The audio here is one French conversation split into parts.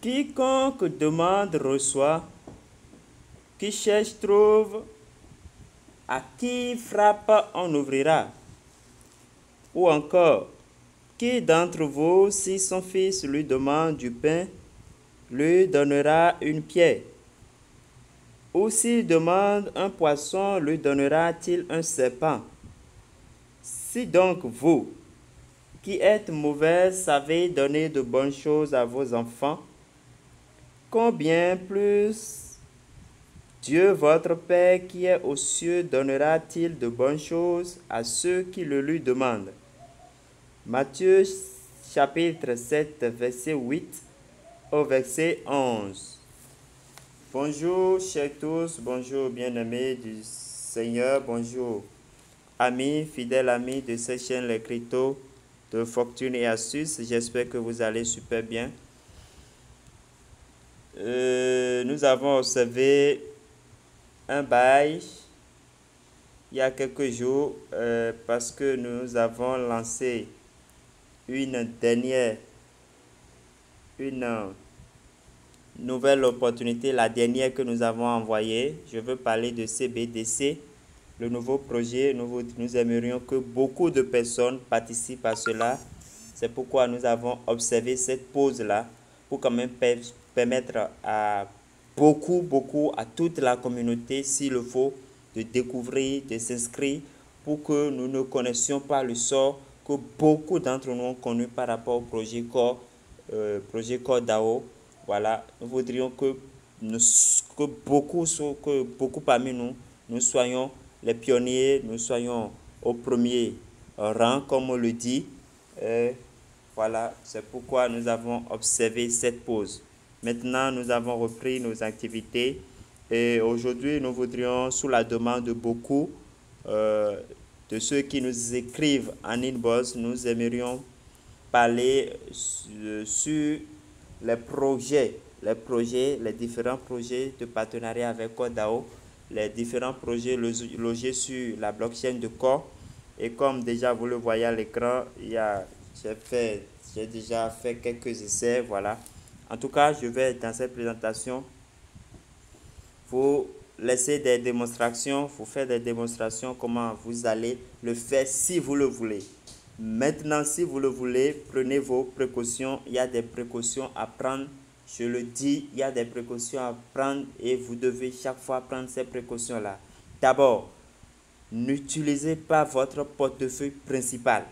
Quiconque demande reçoit, qui cherche trouve, à qui frappe on ouvrira. Ou encore, qui d'entre vous, si son fils lui demande du pain, lui donnera une pierre? Ou s'il demande un poisson, lui donnera-t-il un serpent? Si donc vous, qui êtes mauvais, savez donner de bonnes choses à vos enfants, combien plus Dieu votre Père qui est aux cieux donnera-t-il de bonnes choses à ceux qui le lui demandent? Matthieu chapitre 7, verset 8 au verset 11. Bonjour chers tous, bonjour bien-aimés du Seigneur, bonjour amis, fidèles amis de cette chaîne Les Cryptos de Fortune et Astuces. J'espère que vous allez super bien. Nous avons observé un bail il y a quelques jours parce que nous avons lancé une nouvelle opportunité, la dernière que nous avons envoyée. Je veux parler de CBDC, le nouveau projet. Nous aimerions que beaucoup de personnes participent à cela. C'est pourquoi nous avons observé cette pause-là pour quand même permettre à à toute la communauté, s'il le faut, de découvrir, de s'inscrire pour que nous ne connaissions pas le sort que beaucoup d'entre nous ont connu par rapport au projet Core DAO. Voilà, nous voudrions que beaucoup parmi nous soyons les pionniers, nous soyons au premier rang, comme on le dit. Voilà, c'est pourquoi nous avons observé cette pause. Maintenant, nous avons repris nos activités et aujourd'hui, nous voudrions, sous la demande de beaucoup, de ceux qui nous écrivent en inbox, nous aimerions parler sur les différents projets de partenariat avec Core DAO, les différents projets logés sur la blockchain de Core. Et comme déjà vous le voyez à l'écran, j'ai déjà fait quelques essais, voilà. En tout cas, je vais dans cette présentation vous laisser des démonstrations, vous faire des démonstrations comment vous allez le faire si vous le voulez. Maintenant, si vous le voulez, prenez vos précautions. Il y a des précautions à prendre. Je le dis, il y a des précautions à prendre et vous devez chaque fois prendre ces précautions-là. D'abord, n'utilisez pas votre portefeuille principal.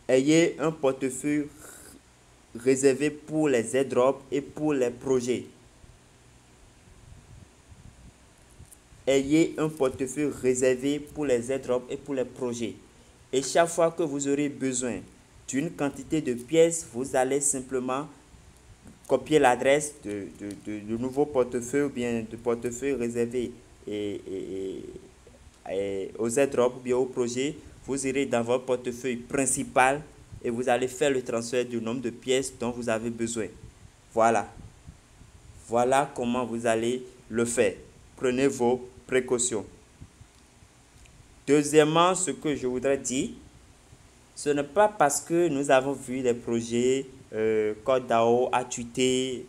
Ayez un portefeuille réservé pour les airdrops et pour les projets. Ayez un portefeuille réservé pour les airdrops et pour les projets. Et chaque fois que vous aurez besoin d'une quantité de pièces, vous allez simplement copier l'adresse de nouveau portefeuille ou bien de portefeuille réservé aux airdrops ou bien au projet. Vous irez dans votre portefeuille principal et vous allez faire le transfert du nombre de pièces dont vous avez besoin. Voilà. Voilà comment vous allez le faire. Prenez vos précautions. Deuxièmement, ce que je voudrais dire, ce n'est pas parce que nous avons vu des projets, Core DAO a tweeté,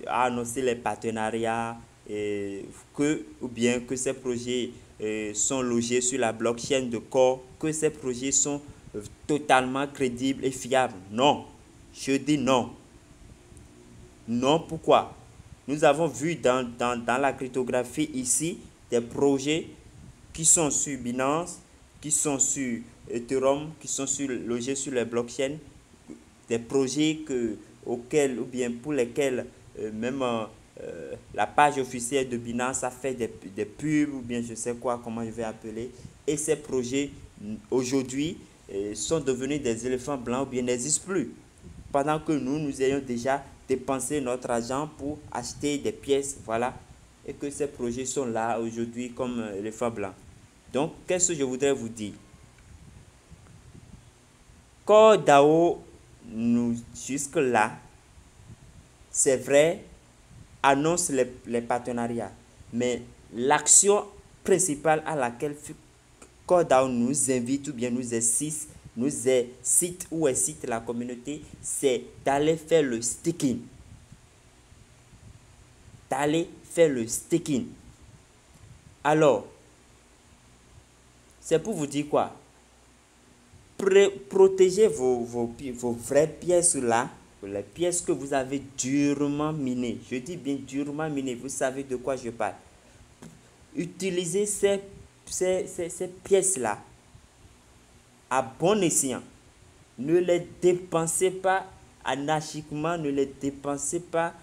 a annoncé les partenariats, ou bien que ces projets sont logés sur la blockchain de Core, que ces projets sont totalement crédibles et fiables. Non, je dis non. Non, pourquoi? Nous avons vu dans la cryptographie ici des projets qui sont sur Binance, qui sont sur Ethereum, qui sont logés sur les blockchains, des projets auxquels ou bien pour lesquels même la page officielle de Binance a fait des pubs ou bien je sais quoi, comment je vais appeler. Et ces projets aujourd'hui sont devenus des éléphants blancs ou bien n'existent plus. Pendant que nous ayons déjà dépensé notre argent pour acheter des pièces, voilà, et que ces projets sont là aujourd'hui comme éléphants blancs. Donc, qu'est-ce que je voudrais vous dire? Core DAO, jusque-là, c'est vrai, annonce les partenariats. Mais l'action principale à laquelle Core DAO nous invite ou bien nous assiste, nous incite ou incite la communauté, c'est d'aller faire le staking. D'aller faire le staking. Alors, c'est pour vous dire quoi? Protégez vos vraies pièces là, les pièces que vous avez durement minées. Je dis bien durement minées, vous savez de quoi je parle. Utilisez ces pièces là à bon escient. Ne les dépensez pas anarchiquement, ne les dépensez pas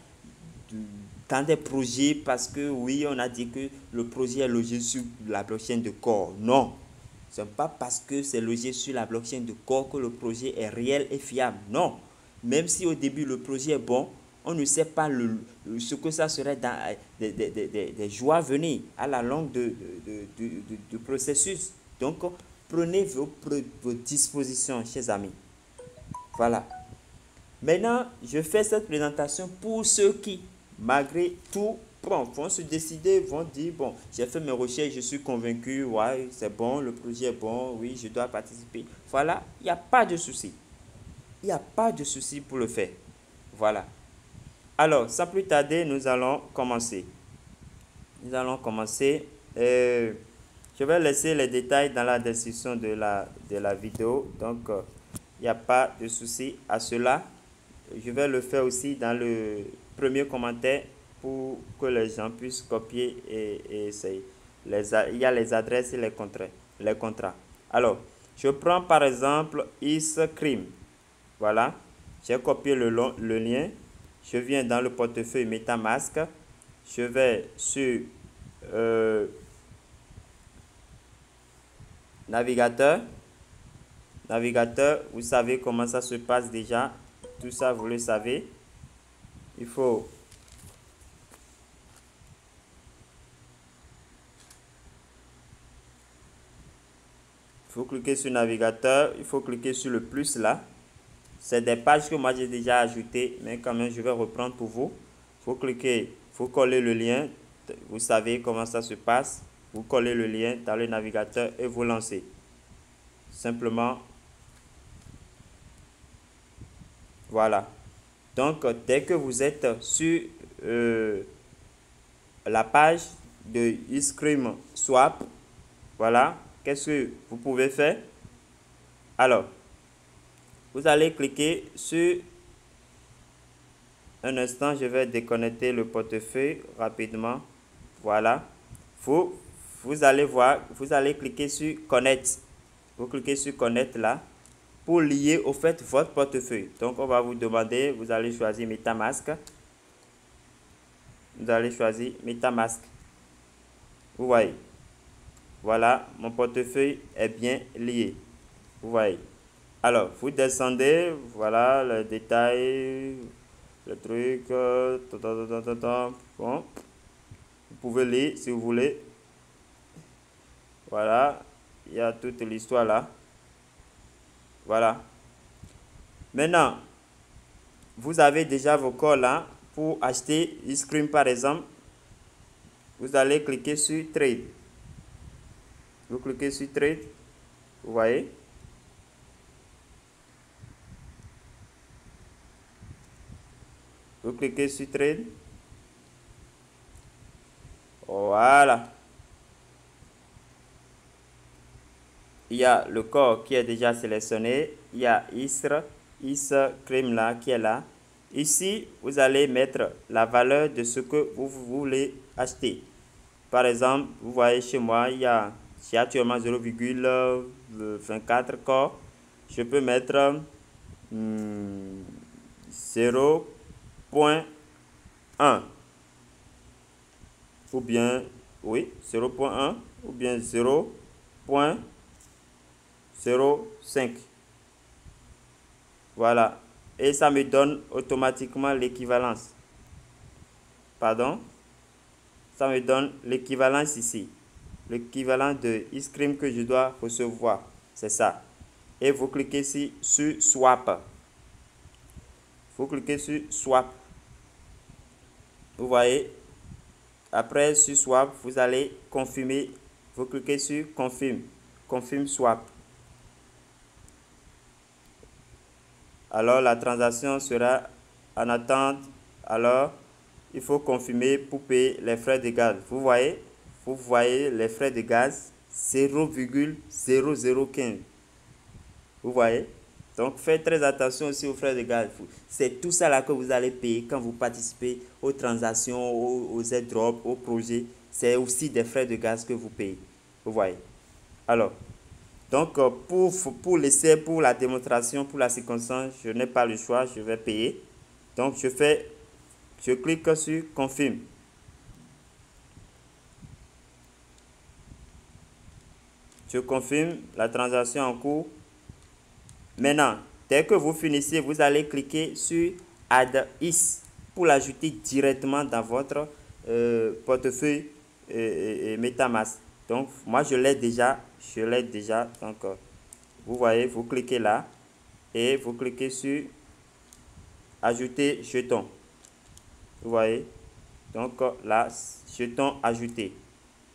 dans des projets parce que oui, on a dit que le projet est logé sur la blockchain de Core. Non, ce n'est pas parce que c'est logé sur la blockchain de Core que le projet est réel et fiable. Non, même si au début le projet est bon, on ne sait pas ce que ça serait dans des jours à venir à la longue du processus. Donc, prenez vos dispositions, chers amis. Voilà. Maintenant, je fais cette présentation pour ceux qui, malgré tout, bon, vont se décider, vont dire, bon, j'ai fait mes recherches, je suis convaincu, ouais, c'est bon, le projet est bon, oui, je dois participer. Voilà, il n'y a pas de souci. Il n'y a pas de souci pour le faire. Voilà. Alors, sans plus tarder, nous allons commencer. Nous allons commencer. Je vais laisser les détails dans la description de la vidéo. Donc, il n'y a pas de souci à cela. Je vais le faire aussi dans le premier commentaire pour que les gens puissent copier et essayer. Il y a les adresses et les contrats. Alors, je prends par exemple Iscream. Voilà. J'ai copié le lien. Je viens dans le portefeuille MetaMask. Je vais sur navigateur. Navigateur, vous savez comment ça se passe déjà. Tout ça, vous le savez. Il faut cliquer sur navigateur. Il faut cliquer sur le plus là. C'est des pages que moi j'ai déjà ajoutées, mais quand même je vais reprendre pour vous. Il faut cliquer, il faut coller le lien. Vous savez comment ça se passe. Vous collez le lien dans le navigateur et vous lancez. Simplement. Voilà. Donc, dès que vous êtes sur la page de Iscream Swap, voilà, qu'est-ce que vous pouvez faire? Alors, vous allez cliquer sur un instant, je vais déconnecter le portefeuille rapidement. Voilà. Vous allez voir, vous allez cliquer sur Connect. Vous cliquez sur Connect là pour lier au fait votre portefeuille. Donc, on va vous demander, vous allez choisir MetaMask. Vous allez choisir MetaMask. Vous voyez. Voilà, mon portefeuille est bien lié. Vous voyez. Alors, vous descendez, voilà le détail, le truc. Bon, vous pouvez lire si vous voulez. Voilà, il y a toute l'histoire là. Voilà. Maintenant, vous avez déjà vos codes là. Pour acheter Iscream par exemple, vous allez cliquer sur Trade. Vous cliquez sur Trade. Vous voyez. Vous cliquez sur Trade. Voilà. Il y a le corps qui est déjà sélectionné. Il y a Iscream là qui est là. Ici, vous allez mettre la valeur de ce que vous voulez acheter. Par exemple, vous voyez chez moi, j'ai actuellement 0,24 corps. Je peux mettre 0.1 ou bien, oui, 0.1 ou bien 0.05. Voilà. Et ça me donne automatiquement l'équivalence. Pardon? Ça me donne l'équivalence ici. L'équivalent de Iscream que je dois recevoir. C'est ça. Et vous cliquez ici sur Swap. Vous cliquez sur Swap. Vous voyez. Après, sur Swap, vous allez confirmer. Vous cliquez sur Confirm. Confirm Swap. alors la transaction sera en attente. Alors, il faut confirmer pour payer les frais de gaz. Vous voyez les frais de gaz 0,0015. Vous voyez? Donc, faites très attention aussi aux frais de gaz. C'est tout ça là que vous allez payer quand vous participez aux transactions, aux airdrops, aux projets. C'est aussi des frais de gaz que vous payez. Vous voyez? Alors, donc, pour l'essai, pour la démonstration, pour la circonstance, je n'ai pas le choix, je vais payer. Donc, je clique sur confirme. Je confirme la transaction en cours. Maintenant, dès que vous finissez, vous allez cliquer sur Add Is pour l'ajouter directement dans votre portefeuille MetaMask. Donc, moi, je l'ai déjà. Donc, vous voyez, vous cliquez là et vous cliquez sur Ajouter jeton. Vous voyez, donc là, jeton ajouté.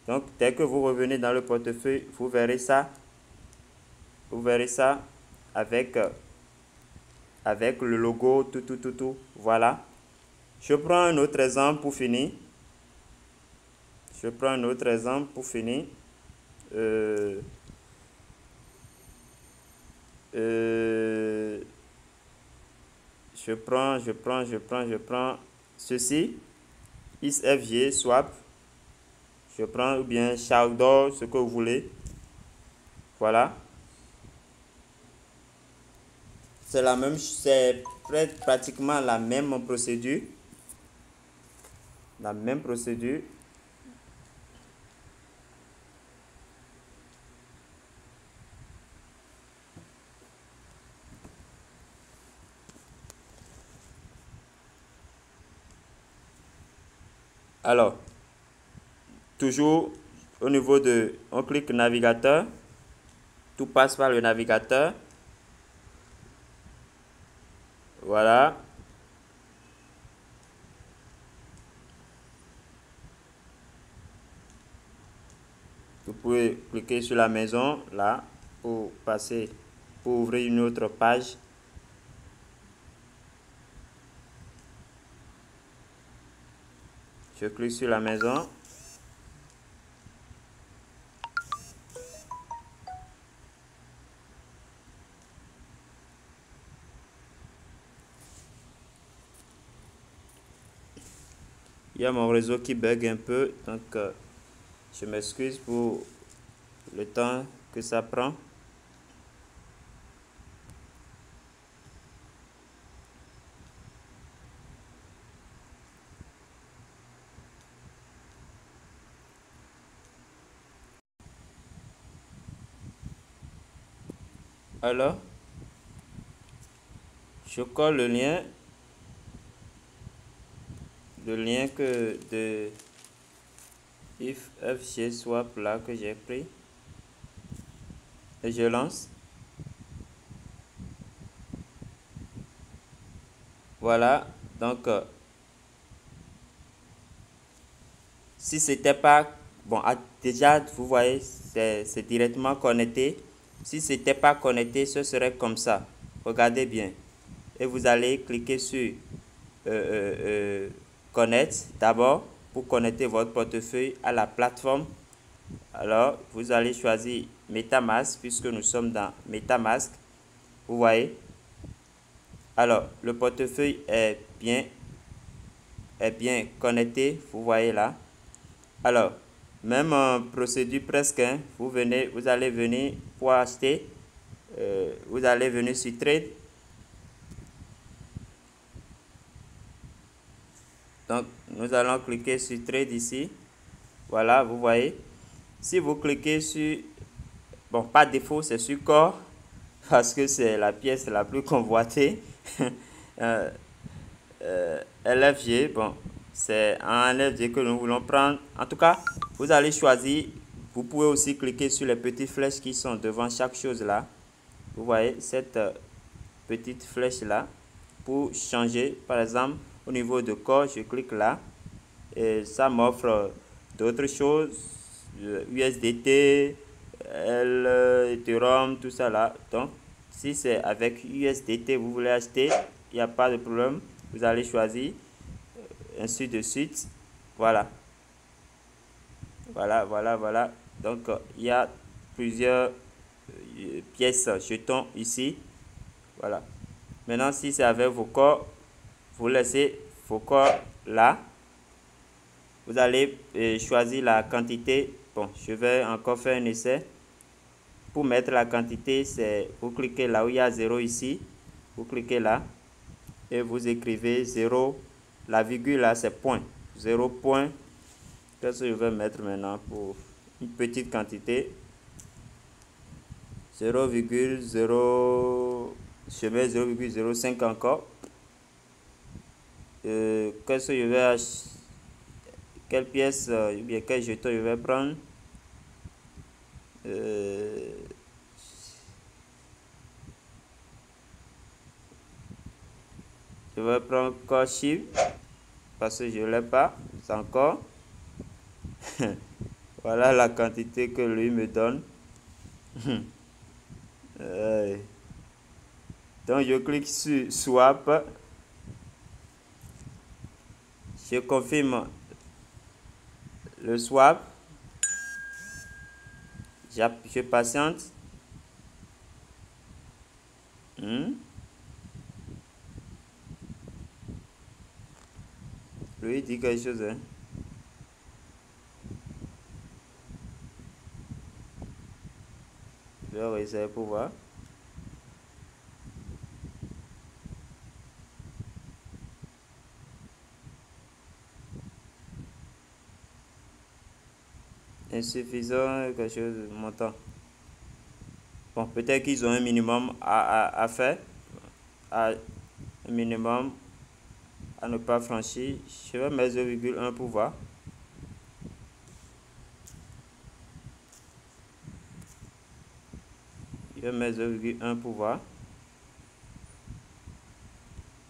Donc, dès que vous revenez dans le portefeuille, vous verrez ça. Vous verrez ça avec le logo, tout. Voilà. Je prends un autre exemple pour finir. Je prends ceci. XFG swap. Je prends ou bien Shadow, ce que vous voulez. Voilà. C'est pratiquement la même procédure. Alors, toujours au niveau on clique navigateur. Tout passe par le navigateur. Voilà. Vous pouvez cliquer sur la maison là pour ouvrir une autre page. Je clique sur la maison. Il y a mon réseau qui bug un peu, donc je m'excuse pour le temps que ça prend. Alors, je colle le lien que de FG swap là que j'ai pris et je lance. Voilà, donc si c'était pas bon, déjà vous voyez c'est directement connecté. Si c'était pas connecté, ce serait comme ça. Regardez bien et vous allez cliquer sur connect d'abord pour connecter votre portefeuille à la plateforme. Alors vous allez choisir MetaMask puisque nous sommes dans MetaMask. Vous voyez. Alors le portefeuille est bien connecté. Vous voyez là. Alors même procédure presque. Vous allez venir pour acheter. Vous allez venir sur Trade. Donc, nous allons cliquer sur Trade ici. Voilà, vous voyez. Si vous cliquez sur... Bon, par défaut, c'est sur Core. Parce que c'est la pièce la plus convoitée. LFG, bon, c'est un LFG que nous voulons prendre. En tout cas, vous allez choisir. Vous pouvez aussi cliquer sur les petites flèches qui sont devant chaque chose là. Vous voyez cette petite flèche là. Pour changer, par exemple, au niveau de corps, je clique là et ça m'offre d'autres choses, USDT, Ethereum, tout ça là. Donc, Si c'est avec USDT, vous voulez acheter, il n'y a pas de problème. Vous allez choisir, ainsi de suite. Voilà. Voilà. Donc, il y a plusieurs pièces, jetons ici. Voilà. Maintenant, si c'est avec vos corps, vous laissez vos corps là. Vous allez choisir la quantité. Bon, je vais encore faire un essai. Pour mettre la quantité, c'est vous cliquez là où il y a 0 ici. Vous cliquez là et vous écrivez 0. La virgule là, c'est point. 0 point. Qu'est-ce que je vais mettre maintenant pour une petite quantité? 0,0. Je mets 0,05 encore. Qu'est-ce que je vais acheter? Quelle pièce ou bien quel jeton je vais prendre? Je vais prendre encore chiffre parce que je ne l'ai pas. C'est encore. Voilà la quantité que lui me donne. Donc je clique sur swap. Je confirme le swap. Je patiente. Lui dit quelque chose. Hein? Je vais essayer pour voir. Insuffisant, quelque chose de montant. Bon, peut-être qu'ils ont un minimum à faire. Un minimum à ne pas franchir. Je vais mettre 0,1 pour voir. Je vais mettre 0,1 pour voir.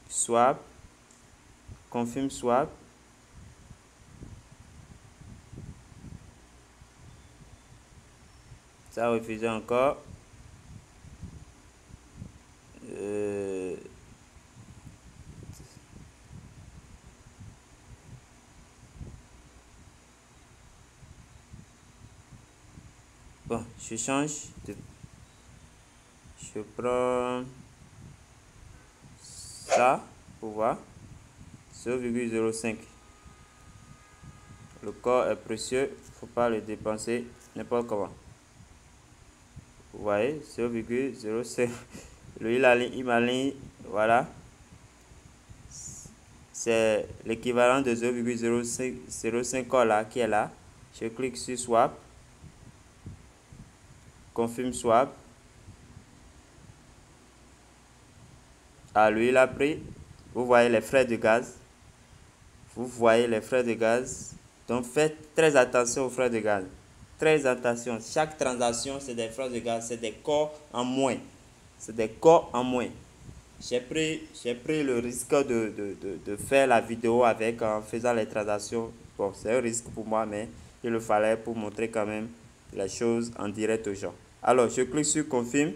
Swap. Confirme swap. Ça a refusé encore. Bon, je change. Je prends ça pour voir. 0,05. Le corps est précieux. Il ne faut pas le dépenser n'importe comment. Vous voyez, 0,05. Lui, il m'aligne. Voilà. C'est l'équivalent de 0,05 corps là qui est là. Je clique sur swap. Confirme swap. Ah, lui, il a pris. Vous voyez les frais de gaz. Vous voyez les frais de gaz. Donc, faites très attention aux frais de gaz. Très attention. Chaque transaction, c'est des frais de gaz. C'est des corps en moins. C'est des corps en moins. J'ai pris le risque de faire la vidéo avec en faisant les transactions. Bon, c'est un risque pour moi, mais il le fallait pour montrer quand même les choses en direct aux gens. Alors, je clique sur confirme.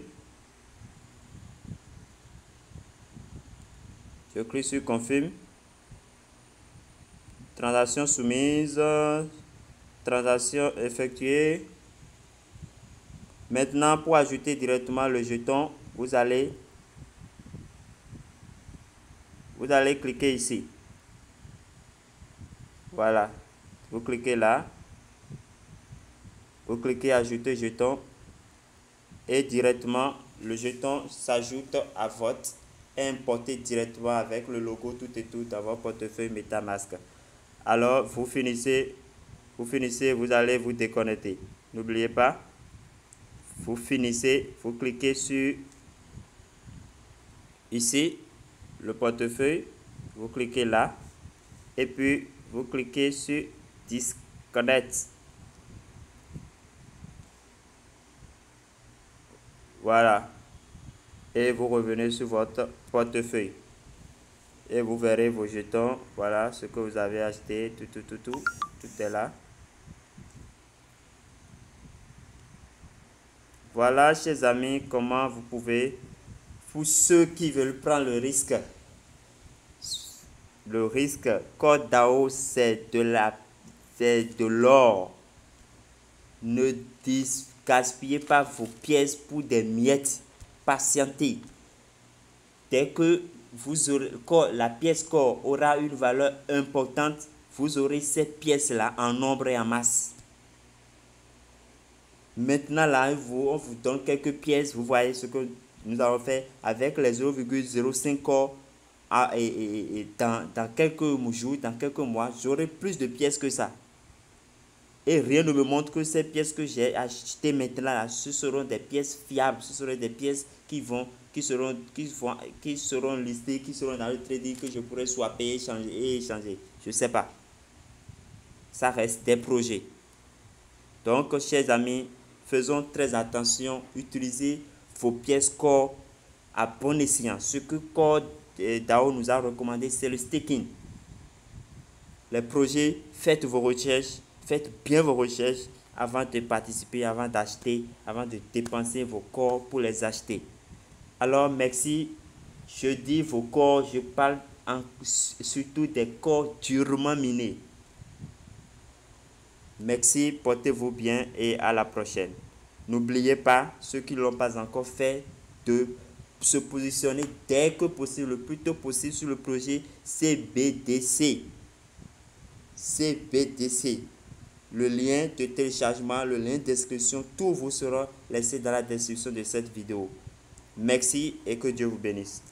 Je clique sur confirme. Transaction soumise. Transaction effectuée. Maintenant, pour ajouter directement le jeton, vous allez cliquer ici. Voilà. Vous cliquez là. Vous cliquez ajouter jeton. Et directement, le jeton s'ajoute à votre et importé directement avec le logo tout et tout dans votre portefeuille MetaMask. Alors, vous finissez, vous allez vous déconnecter. N'oubliez pas, vous finissez, vous cliquez sur ici, le portefeuille, vous cliquez là, et puis vous cliquez sur Disconnect. Voilà. Et vous revenez sur votre portefeuille. Et vous verrez vos jetons. Voilà ce que vous avez acheté. Tout est là. Voilà, chers amis, comment vous pouvez Pour ceux qui veulent prendre le risque, Code DAO, c'est de l'or. Ne gaspillez pas vos pièces pour des miettes. Patientez. Dès que la pièce corps aura une valeur importante, vous aurez cette pièce-là en nombre et en masse. Maintenant, là, on vous donne quelques pièces. Vous voyez ce que nous avons fait avec les 0,05 corps. Dans quelques jours, dans quelques mois, j'aurai plus de pièces que ça. Et rien ne me montre que ces pièces que j'ai achetées maintenant, là, ce seront des pièces fiables. Ce seront des pièces qui seront listées, qui seront dans le trading, que je pourrais swapper, échanger. Je ne sais pas. Ça reste des projets. Donc, chers amis, faisons très attention. Utilisez vos pièces corps à bon escient. Ce que Code DAO nous a recommandé, c'est le staking. Les projets, faites vos recherches, faites bien vos recherches avant de participer, avant d'acheter, avant de dépenser vos corps pour les acheter. Alors, merci. Je dis vos corps, je parle surtout des corps durement minés. Merci, portez-vous bien et à la prochaine. N'oubliez pas, ceux qui ne l'ont pas encore fait, de se positionner dès que possible, le plus tôt possible sur le projet CBDC. CBDC. Le lien de téléchargement, le lien d'inscription, tout vous sera laissé dans la description de cette vidéo. Merci et que Dieu vous bénisse.